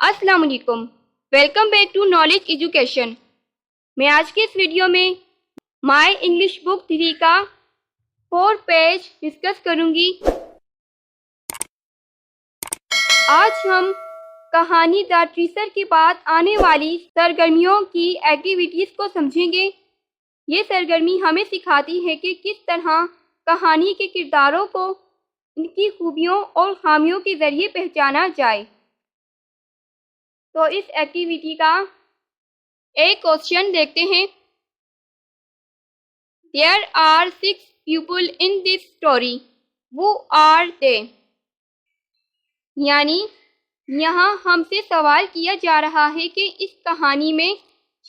अस्सलाम वालेकुम। Welcome back to knowledge education. मैं आज के इस वीडियो में माय इंग्लिश बुक 3 का 4 पेज डिस्कस करूंगी। आज हम कहानी द ट्रेजर के बाद आने वाली सरगर्मियों की एक्टिविटीज़ को समझेंगे। ये सरगर्मी हमें सिखाती है कि किस तरह कहानी के किरदारों को इनकी खूबियों और खामियों के ज़रिए पहचाना जाए। तो इस एक्टिविटी का एक क्वेश्चन देखते हैं। There are 6 people in this story. Who are they? यानी यहाँ हमसे सवाल किया जा रहा है कि इस कहानी में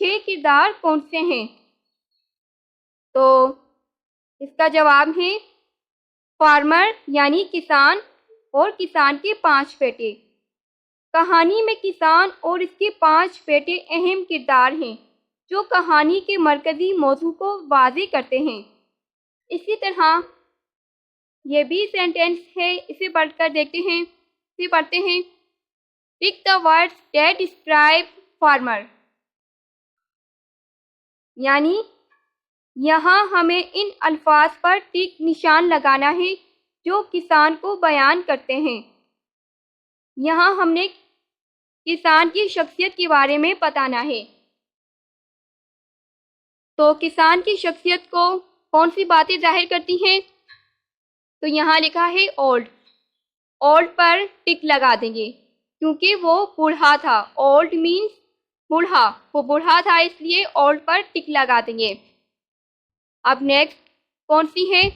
6 किरदार कौन से हैं। तो इसका जवाब है फार्मर यानी किसान और किसान के 5 बेटे। कहानी में किसान और इसके 5 बेटे अहम किरदार हैं जो कहानी के मरकज़ी मौजू को वाज़े करते हैं। इसी तरह ये भी सेंटेंस है, इसे पढ़कर देखते हैं। इसे पढ़ते हैं। Pick the words that describe farmer. यानी यहाँ हमें इन अल्फाज पर टिक निशान लगाना है जो किसान को बयान करते हैं। यहाँ हमने किसान की शख्सियत के बारे में बताना है। तो किसान की शख्सियत को कौन सी बातें जाहिर करती हैं? तो यहाँ लिखा है ओल्ड। ओल्ड पर टिक लगा देंगे क्योंकि वो बूढ़ा था। ओल्ड मीन्स बूढ़ा, वो बूढ़ा था इसलिए ओल्ड पर टिक लगा देंगे। अब नेक्स्ट कौन सी है?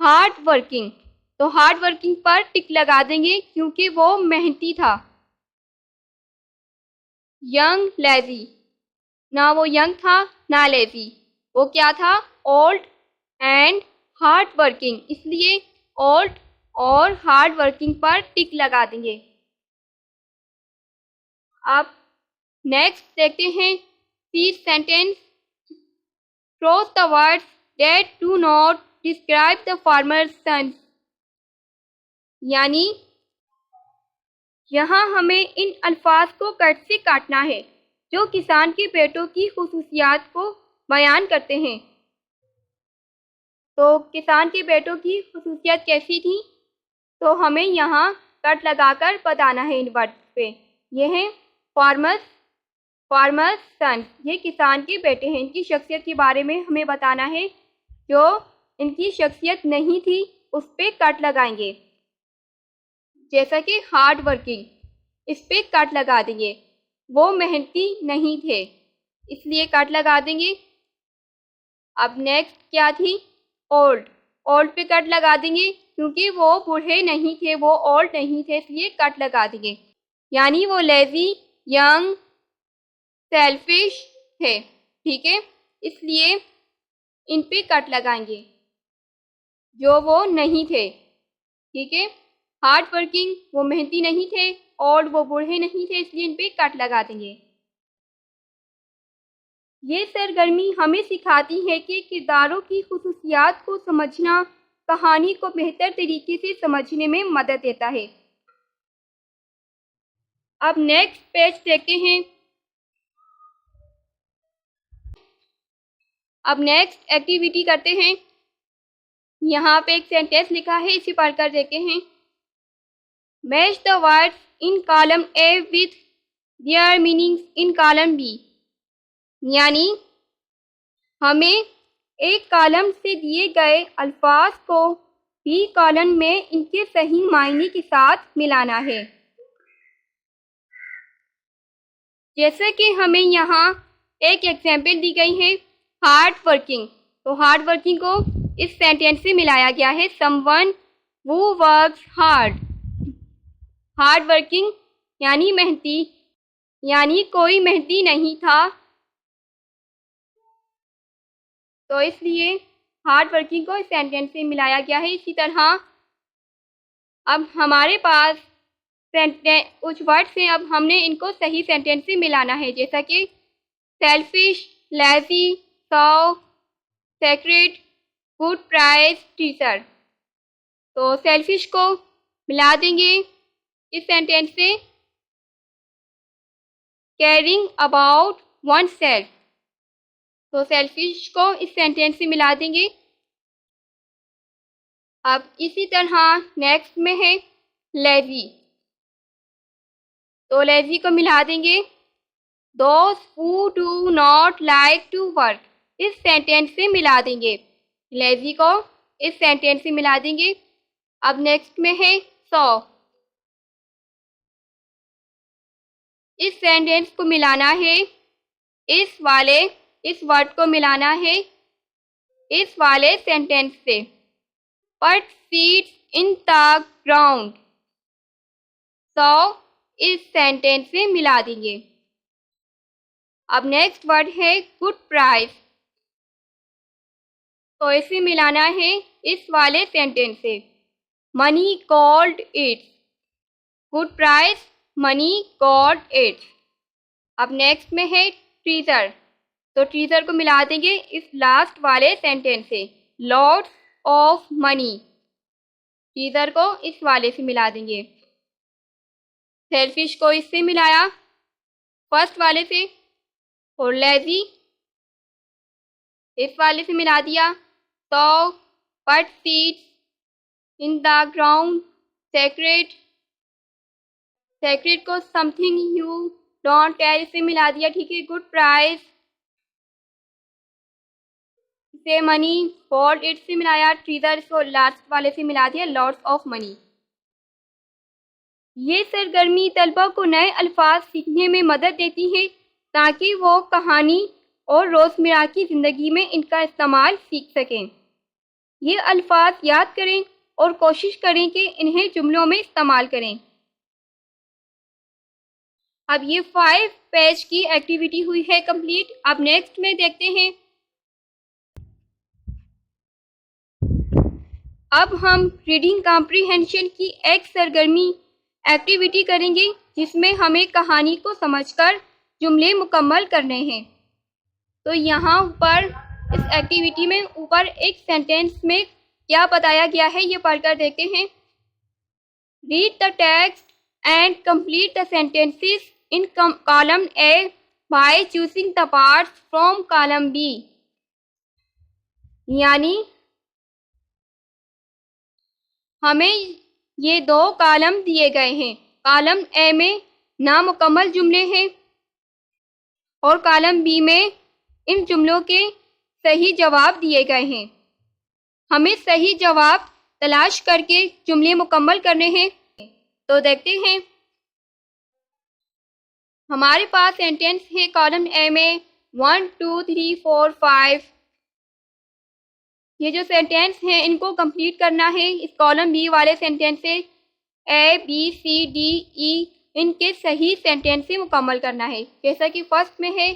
Hard working. तो हार्ड वर्किंग पर टिक लगा देंगे क्योंकि वो मेहनती था। यंग लेजी, ना वो यंग था ना लेजी, वो क्या था? ओल्ड एंड हार्ड वर्किंग, इसलिए ओल्ड और हार्ड वर्किंग पर टिक लगा देंगे। अब नेक्स्ट देखते हैं तीस sentence. Cross the words that do not describe the farmer's sons. यानी यहाँ हमें इन अल्फाज को कट से काटना है जो किसान के बेटों की खुसूसियात को बयान करते हैं। तो किसान के बेटों की खुसूसियत कैसी थी? तो हमें यहाँ कट लगाकर बताना है इन वर्ड्स पे। ये हैं फार्मर्स सन, ये किसान के बेटे हैं। इनकी शख्सियत के बारे में हमें बताना है। जो इनकी शख्सियत नहीं थी उस पे कट लगाएंगे। जैसा कि हार्ड वर्किंग, इस पे कट लगा देंगे। वो मेहनती नहीं थे इसलिए कट लगा देंगे। अब नेक्स्ट क्या थी? ओल्ड। ओल्ड पे कट लगा देंगे क्योंकि वो बूढ़े नहीं थे, वो ओल्ड नहीं थे इसलिए कट लगा देंगे। यानी वो लेजी, यंग, सेल्फिश थे, ठीक है, इसलिए इन पे कट लगाएंगे जो वो नहीं थे, ठीक है। हार्ड वर्किंग, वो मेहनती नहीं थे। ओल्ड, वो बूढ़े नहीं थे इसलिए इन पे कट लगा देंगे। ये सरगर्मी हमें सिखाती है कि किरदारों की खुसूसियात को समझना कहानी को बेहतर तरीके से समझने में मदद देता है। अब नेक्स्ट पेज देखते हैं। अब नेक्स्ट एक्टिविटी करते हैं। यहाँ पे एक सेंटेंस लिखा है, इसे पढ़कर देखते हैं। Match the words in column A with their meanings in column B. यानी हमें एक कॉलम से दिए गए अल्फाज को बी कॉलम में इनके सही मायने के साथ मिलाना है। जैसे कि हमें यहाँ एक एग्जाम्पल दी गई है, हार्ड वर्किंग। तो हार्ड वर्किंग को इस सेंटेंस से मिलाया गया है, someone who works hard. Hard working यानी मेहनती, यानी कोई मेहनती नहीं था, तो इसलिए हार्ड वर्किंग को इस सेंटेंस से मिलाया गया है। इसी तरह अब हमारे पास कुछ वर्ड्स हैं, अब हमने इनको सही सेंटेंस से मिलाना है। जैसा कि सेल्फिश, लेजी, सौ, सेक्रेट, गुड प्राइस, टीचर। तो सेल्फिश को मिला देंगे इस सेंटेंस से कैरिंग अबाउट वन सेल्फ, तो सेल्फिश को इस सेंटेंस से मिला देंगे। अब इसी तरह नेक्स्ट में है लेजी, तो लेजी को मिला देंगे those who do not like to work, इस सेंटेंस से मिला देंगे। लेजी को इस सेंटेंस से मिला देंगे। अब नेक्स्ट में है सो, इस सेंटेंस को मिलाना है इस वर्ड को मिलाना है इस वाले सेंटेंस से, पट सीड्स इन द ग्राउंड, सो इस सेंटेंस से मिला देंगे। अब नेक्स्ट वर्ड है गुड प्राइस, तो इसे मिलाना है इस वाले सेंटेंस से, money called it, good price money called it. अब नेक्स्ट में है ट्रीजर, तो ट्रीजर को मिला देंगे इस लास्ट वाले सेंटेंस से, लॉट्स ऑफ मनी, ट्रीजर को इस वाले से मिला देंगे। सेल्फिश को इससे मिलाया फर्स्ट वाले से, और लेजी इस वाले से मिला दिया, तो put seeds in the ground, secret को समथिंग यू डोंट टेल से मिला दिया, ठीक है। गुड प्राइस से मनी, कॉल्ड इट से मिलाया, ट्रीजर इसको लास्ट वाले से मिला दिया, लॉट्स ऑफ मनी। ये सरगर्मी तलबा को नए अल्फाज सीखने में मदद देती है ताकि वो कहानी और रोज़मर्रा की ज़िंदगी में इनका इस्तेमाल सीख सकें। ये अल्फाज याद करें और कोशिश करें कि इन्हें जुमलों में इस्तेमाल करें। अब ये 5 पेज की एक्टिविटी हुई है कंप्लीट। अब नेक्स्ट में देखते हैं, अब हम रीडिंग कॉम्प्रिहेंशन की एक सरगर्मी एक्टिविटी करेंगे जिसमें हमें कहानी को समझकर जुमले मुकम्मल करने हैं। तो यहाँ ऊपर इस एक्टिविटी में ऊपर एक सेंटेंस में क्या बताया गया है ये पढ़कर देखते हैं। Read the text and complete the sentences in column A by choosing the parts from column B. यानी हमें ये 2 कॉलम दिए गए हैं। कॉलम ए में नामुकम्मल जुमले हैं और कॉलम बी में इन जुमलों के सही जवाब दिए गए हैं। हमें सही जवाब तलाश करके जुमले मुकम्मल करने हैं। तो देखते हैं, हमारे पास सेंटेंस है कॉलम ए में 1 2 3 4 5। ये जो सेंटेंस हैं इनको कंप्लीट करना है इस कॉलम बी वाले सेंटेंस से। A B C D E इनके सही सेंटेंस से मुकम्मल करना है। जैसा कि फर्स्ट में है,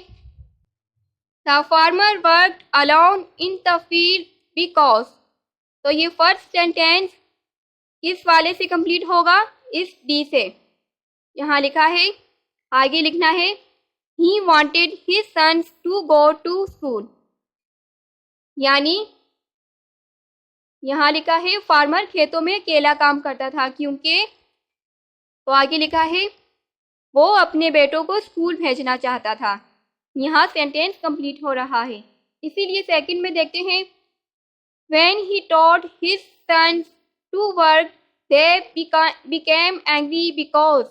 the farmer worked alone in the field because, तो ये फर्स्ट सेंटेंस किस वाले से कंप्लीट होगा, इस डी से। यहाँ लिखा है, आगे लिखना है, he wanted his sons to go to school. यानी यहाँ लिखा है फार्मर खेतों में अकेला काम करता था क्योंकि, तो आगे लिखा है वो अपने बेटों को स्कूल भेजना चाहता था। यहाँ सेंटेंस कंप्लीट हो रहा है। इसीलिए सेकंड में देखते हैं, when he taught his sons to work they became angry because.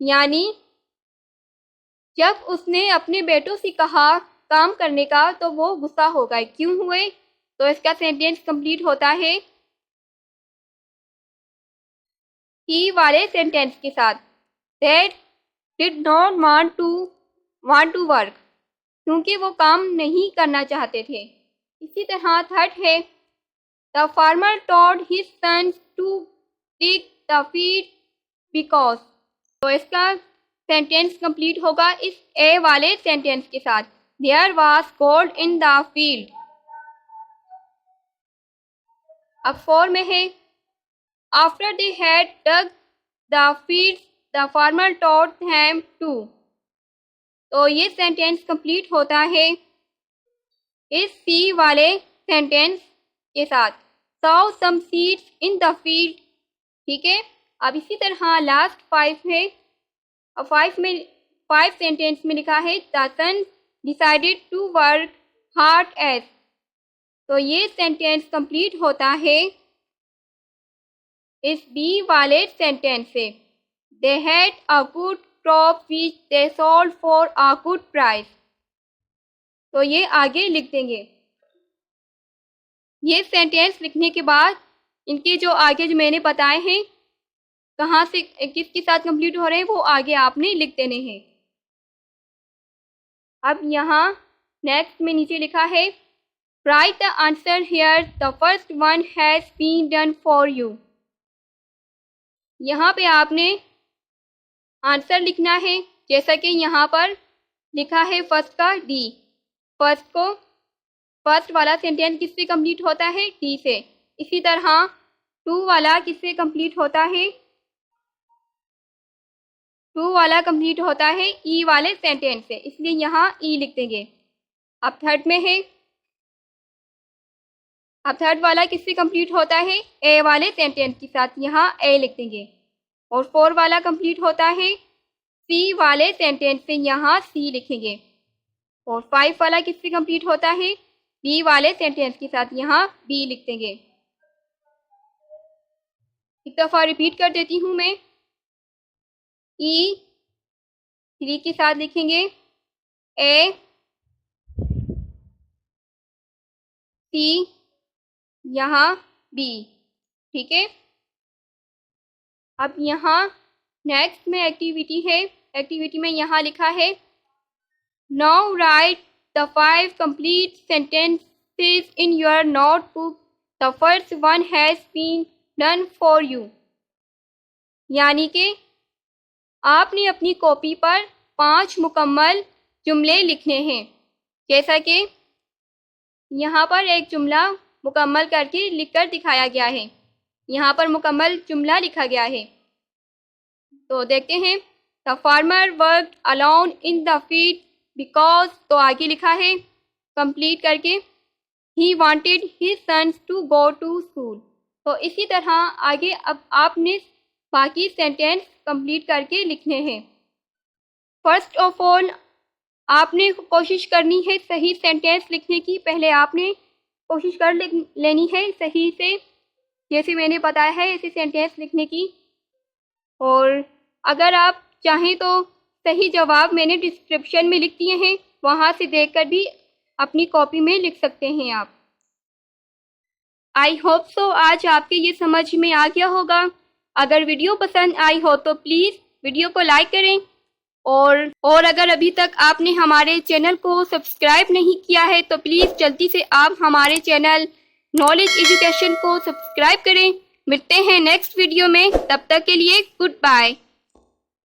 यानी जब उसने अपने बेटों से कहा काम करने का तो वो गुस्सा हो गए। क्यों हुए, तो इसका सेंटेंस कंप्लीट होता है ही वाले सेंटेंस के साथ, that did not want to work, क्योंकि वो काम नहीं करना चाहते थे। इसी तरह थर्ड है, the farmer taught his sons to dig the field because, तो इसका सेंटेंस कंप्लीट होगा इस ए वाले सेंटेंस के साथ, there was gold in the field. अब 4 में है, after they had dug the fields the farmer taught them to, तो ये सेंटेंस कंप्लीट होता है इस सी वाले सेंटेंस के साथ, sow some seeds in the field. ठीक है, अब इसी तरह लास्ट 5 है, 5 सेंटेंस में लिखा है the son decided to work hard as. तो ये सेंटेंस कंप्लीट होता है इस बी वाले सेंटेंस से। They had a good crop which they sold for a good price. तो ये आगे लिख देंगे। ये सेंटेंस लिखने के बाद इनके जो आगे जो मैंने बताए हैं कहाँ से किसके साथ कंप्लीट हो रहे हैं वो आगे आपने लिख देने हैं। अब यहाँ नेक्स्ट में नीचे लिखा है write the answer here, the first one has been done for you. यहाँ पे आपने आंसर लिखना है, जैसा कि यहाँ पर लिखा है फर्स्ट का डी। फर्स्ट वाला सेंटेंस किससे कंप्लीट होता है? डी से। इसी तरह 2 वाला किससे कंप्लीट होता है? 2 वाला कंप्लीट होता है ई वाले सेंटेंस से, इसलिए यहाँ ई लिख देंगे। अब थर्ड में है, अब थर्ड वाला किससे कंप्लीट होता है? ए वाले सेंटेंस के साथ, यहाँ ए लिख देंगे। और 4 वाला कंप्लीट होता है सी वाले सेंटेंस से, यहाँ सी लिखेंगे। और 5 वाला किससे कंप्लीट होता है? बी वाले सेंटेंस के साथ, यहाँ बी लिख देंगे। एक दफ़ा रिपीट कर देती हूँ मैं। ई 3 के साथ लिखेंगे, ए, सी, यहाँ बी। ठीक है। अब यहाँ नेक्स्ट में एक्टिविटी है। एक्टिविटी में यहाँ लिखा है now write the 5 complete sentences in your notebook, the first one has been done for you. यानी कि आपने अपनी कॉपी पर 5 मुकम्मल जुमले लिखने हैं। जैसा कि यहाँ पर एक जुमला मुकम्मल करके लिखकर दिखाया गया है, यहाँ पर मुकम्मल जुमला लिखा गया है। तो देखते हैं। The farmer worked alone in the field because, तो आगे लिखा है कंप्लीट करके he wanted his sons to go to school. तो इसी तरह आगे अब आपने बाकी सेंटेंस कंप्लीट करके लिखने हैं। फर्स्ट ऑफ ऑल आपने कोशिश करनी है सही सेंटेंस लिखने की। पहले आपने कोशिश कर लेनी है सही से, जैसे मैंने बताया है ऐसे सेंटेंस लिखने की। और अगर आप चाहें तो सही जवाब मैंने डिस्क्रिप्शन में लिख दिए हैं, वहाँ से देखकर भी अपनी कॉपी में लिख सकते हैं आप। आई होप सो आज आपके ये समझ में आ गया होगा। अगर वीडियो पसंद आई हो तो प्लीज़ वीडियो को लाइक करें, और अगर अभी तक आपने हमारे चैनल को सब्सक्राइब नहीं किया है तो प्लीज़ जल्दी से आप हमारे चैनल नॉलेज एजुकेशन को सब्सक्राइब करें। मिलते हैं नेक्स्ट वीडियो में, तब तक के लिए गुड बाय।